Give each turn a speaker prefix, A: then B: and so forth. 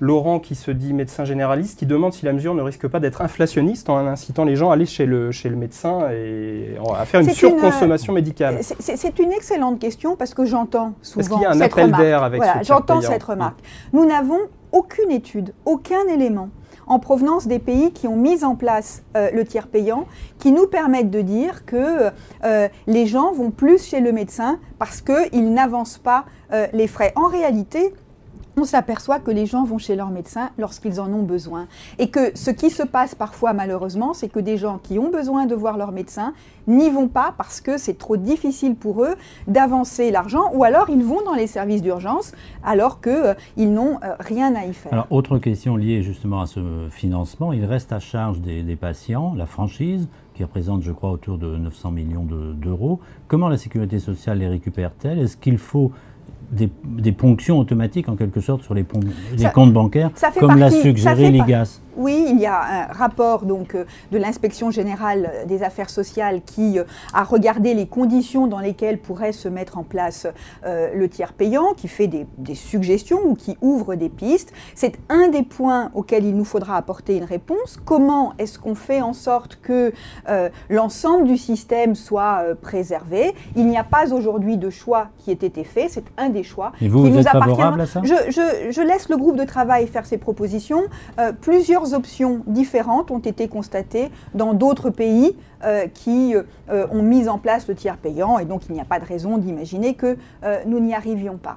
A: Laurent, qui se dit médecin généraliste, qui demande si la mesure ne risque pas d'être inflationniste en incitant les gens à aller chez le médecin et à faire une surconsommation médicale.
B: C'est une excellente question parce que j'entends souvent cette remarque.
A: Est-ce qu'il y a un appel d'air avec ce tiers payant ?
B: J'entends cette remarque. Nous n'avons aucune étude, aucun élément en provenance des pays qui ont mis en place le tiers payant, qui nous permettent de dire que les gens vont plus chez le médecin parce qu'ils n'avancent pas les frais. En réalité, on s'aperçoit que les gens vont chez leur médecin lorsqu'ils en ont besoin. Et que ce qui se passe parfois, malheureusement, c'est que des gens qui ont besoin de voir leur médecin n'y vont pas parce que c'est trop difficile pour eux d'avancer l'argent, ou alors ils vont dans les services d'urgence alors qu'ils n'ont rien à y faire.
C: Alors, autre question liée justement à ce financement, il reste à charge des patients, la franchise, qui représente, je crois, autour de 900 millions d'euros. Comment la sécurité sociale les récupère-t-elle? Est-ce qu'il faut des ponctions automatiques en quelque sorte sur les comptes bancaires, comme l'a suggéré l'IGAS?
B: Oui, il y a un rapport donc, de l'Inspection générale des affaires sociales qui a regardé les conditions dans lesquelles pourrait se mettre en place le tiers payant, qui fait des suggestions ou qui ouvre des pistes. C'est un des points auxquels il nous faudra apporter une réponse. Comment est-ce qu'on fait en sorte que l'ensemble du système soit préservé? Il n'y a pas aujourd'hui de choix qui ait été fait, c'est un des choix
C: qui nous appartient. Favorable à ça?
B: Je laisse le groupe de travail faire ses propositions. Plusieurs options différentes ont été constatées dans d'autres pays qui ont mis en place le tiers payant, et donc il n'y a pas de raison d'imaginer que nous n'y arrivions pas.